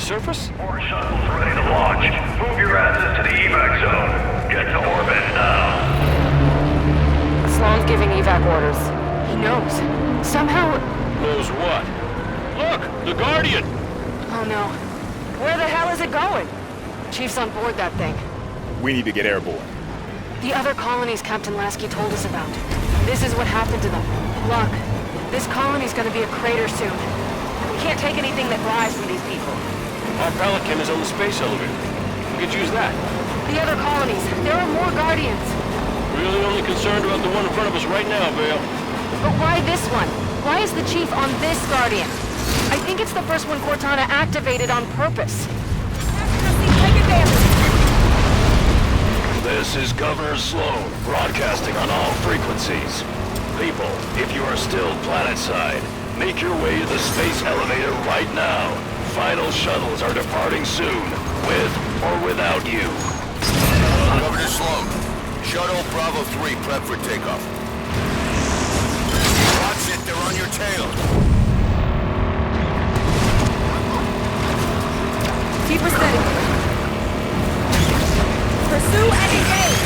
surface? More shuttles ready to launch. Move your asses to the evac zone. Get to orbit now. Sloan's giving evac orders. He knows. Somehow... Knows what? Look! The Guardian! Oh no. Where the hell is it going? Chief's on board that thing. We need to get airborne. The other colonies Captain Lasky told us about. This is what happened to them. Look, this colony's gonna be a crater soon. We can't take anything that flies from these people. Our Pelican is on the space elevator. We could use that. The other colonies, there are more Guardians. Really only concerned about the one in front of us right now, Vale. But why this one? Why is the Chief on this Guardian? I think it's the first one Cortana activated on purpose. This is Governor Sloan, broadcasting on all frequencies. People, if you are still planetside, make your way to the space elevator right now. Final shuttles are departing soon, with or without you. Governor Sloan, Shuttle Bravo 3 prep for takeoff. Watch it, they're on your tail. Keep her steady. Pursue and engage!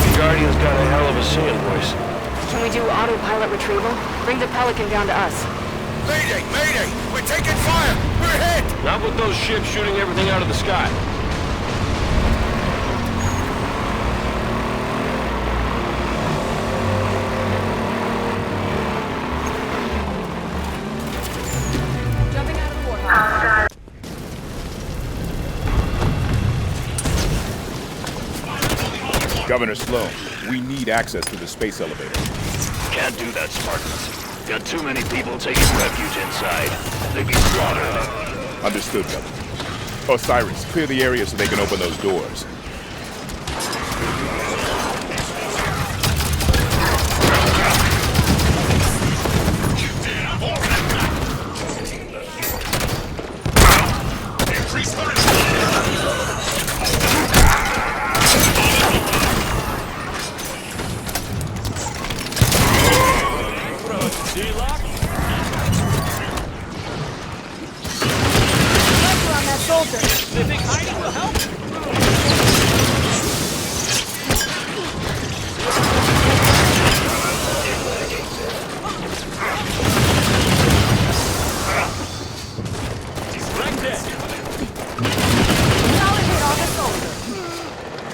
The Guardian's got a hell of a singing voice. Can we do autopilot retrieval? Bring the Pelican down to us. Mayday! Mayday! We're taking fire! We're hit! Not with those ships shooting everything out of the sky. Jumping out of the warthog. Governor Sloan, we need access to the space elevator. Can't do that, Spartans. Got too many people taking refuge inside. They'd be slaughtered. Understood, Governor. Osiris, clear the area so they can open those doors.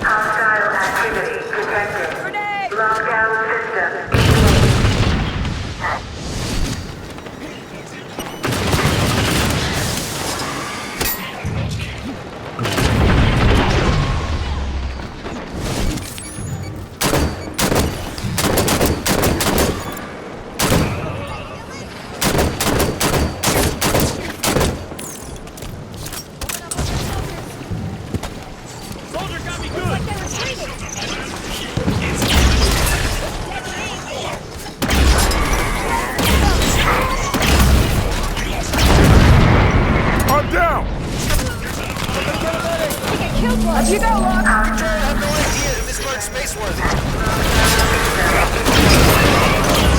Hostile activity detected. Grenade! Lockdown system. Up you go, Locke! I have no idea if this bird's spaceworthy.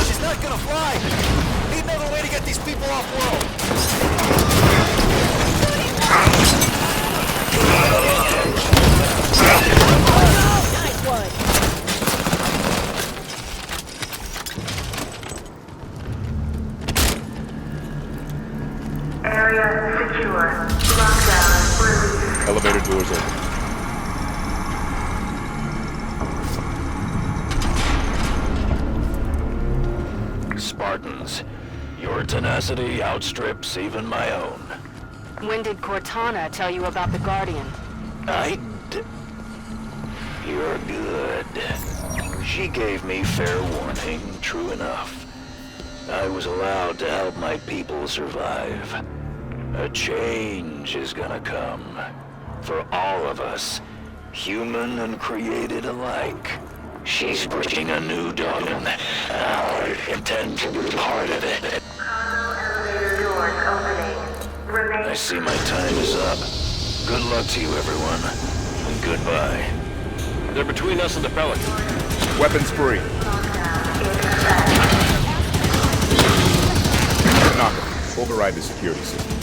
She's not gonna fly. Need another way to get these people off-world. Nice one! Area secure. Lockdown released. Elevator doors open. Spartans, your tenacity outstrips even my own. When did Cortana tell you about the Guardian? You're good. She gave me fair warning, true enough. I was allowed to help my people survive. A change is gonna come. For all of us, human and created alike. She's bringing a new dawn. I intend to be part of it. Cargo elevator doors opening. Remain. I see my time is up. Good luck to you, everyone. And goodbye. They're between us and the Pelican. Weapons free. Lockdown in effect. Knock 'em. Override the security system.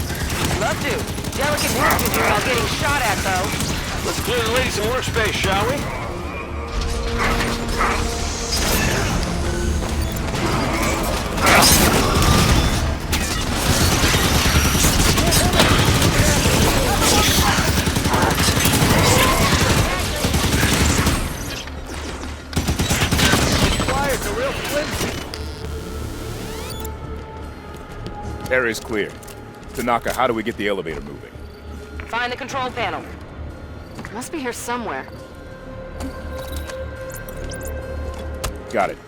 Love to. Delicate work to do while getting shot at, though. Let's clear the lady some workspace, shall we? Quiet's a real flimsy. Area's clear. Tanaka, how do we get the elevator moving? Find the control panel. Must be here somewhere. Got it.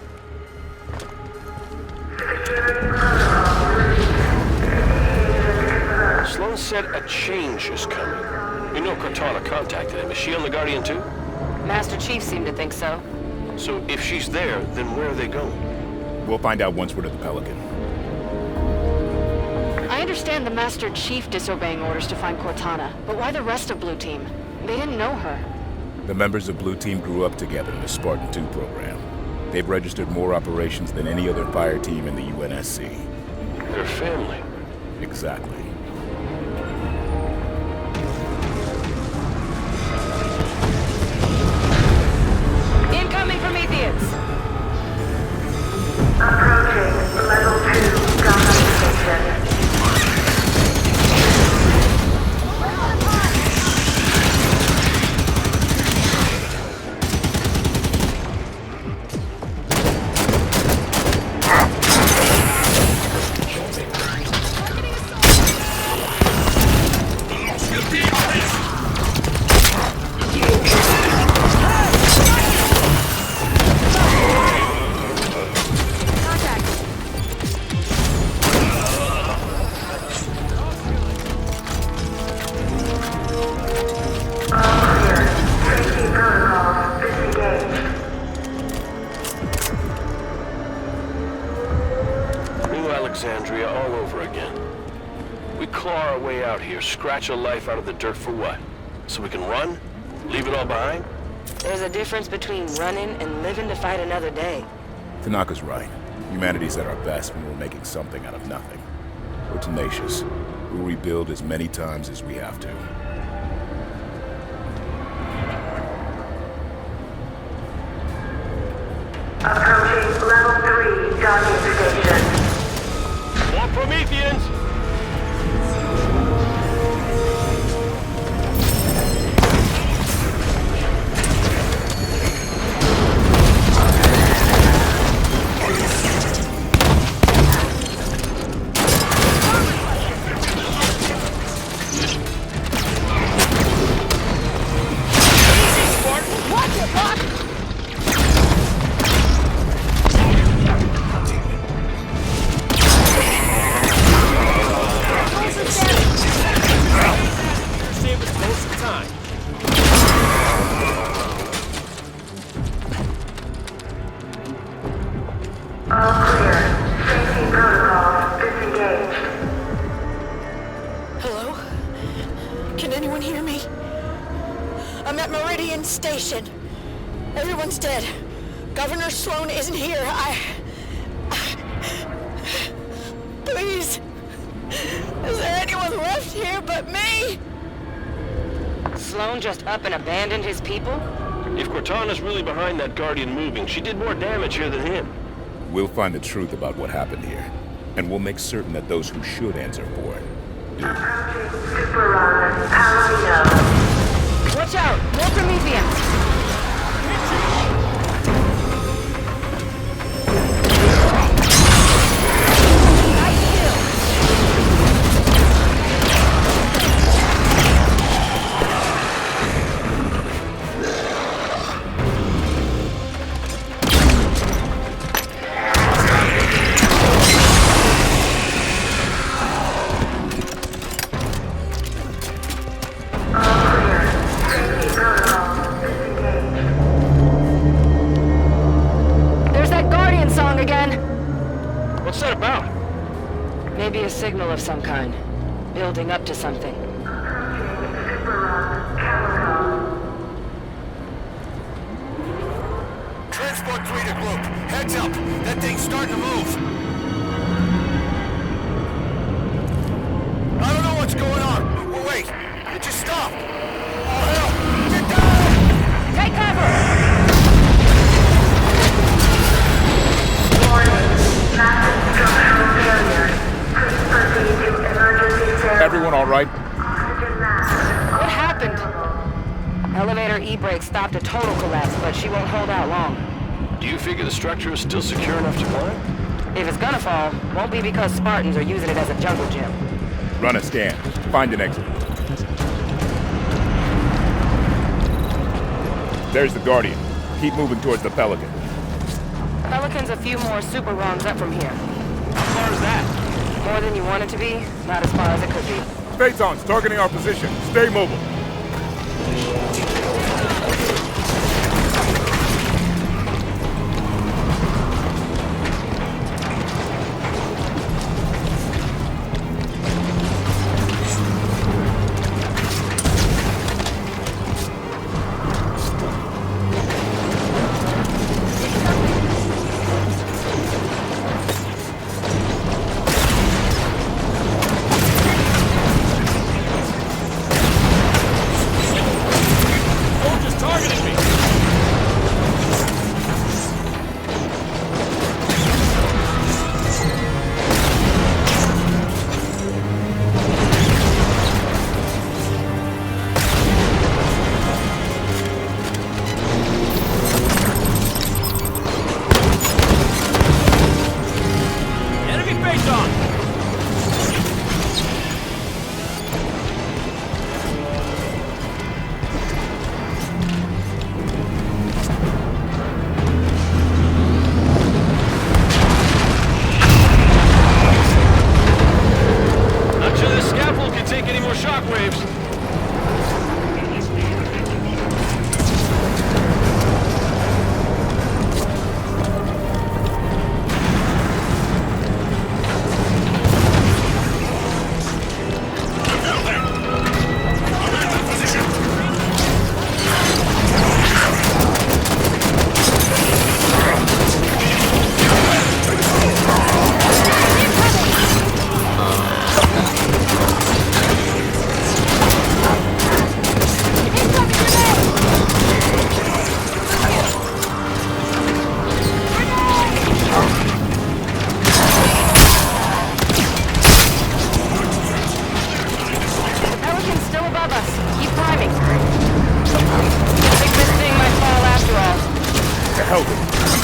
Sloan said a change is coming. We know Cortana contacted him. Is she on the Guardian too? Master Chief seemed to think so. So if she's there, then where are they going? We'll find out once we're to the Pelican. I understand the Master Chief disobeying orders to find Cortana, but why the rest of Blue Team? They didn't know her. The members of Blue Team grew up together in the Spartan 2 program. They've registered more operations than any other fire team in the UNSC. Their family. Exactly. Incoming Prometheans! Approaching level 2 docking station. Alexandria all over again. We claw our way out here, scratch a life out of the dirt for what? So we can run? Leave it all behind? There's a difference between running and living to fight another day. Tanaka's right. Humanity's at our best when we're making something out of nothing. We're tenacious. We'll rebuild as many times as we have to. Approaching level 3 docking station. More Prometheans! All clear. Safety protocols disengaged. Hello? Can anyone hear me? I'm at Meridian Station. Everyone's dead. Governor Sloan isn't here. Please. Is there anyone left here but me? Sloan just up and abandoned his people? If Cortana's really behind that Guardian moving, she did more damage here than him. We'll find the truth about what happened here, and we'll make certain that those who should answer for it do. Approaching Super Run, Palomino. Watch out! More Prometheans! What's that about? Maybe a signal of some kind. Building up to something. Transport 3 to group. Heads up. That thing's starting to move. I don't know what's going on. Stop! Oh, hell! Get down! Take cover! Warning. Massive structural failure. Please proceed to emergency service. Everyone all right? Oxygen mask. What happened? Elevator E-brake stopped a total collapse, but she won't hold out long. Do you figure the structure is still secure enough to climb? If it's gonna fall, won't be because Spartans are using it as a jungle gym. Run a scan. Find an exit. There's the Guardian. Keep moving towards the Pelican. Pelican's a few more super rungs up from here. How far is that? More than you want it to be, not as far as it could be. Phaeton's targeting our position. Stay mobile.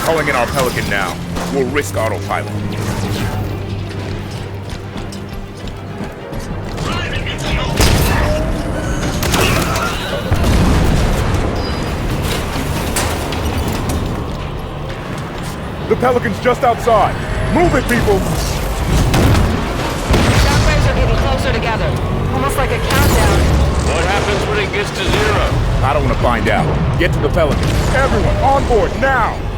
Calling in our Pelican now. We'll risk autopilot. The Pelican's just outside. Move it, people! Shockwaves are getting closer together. Almost like a countdown. What happens when it gets to zero? I don't want to find out. Get to the Pelican. Everyone on board now!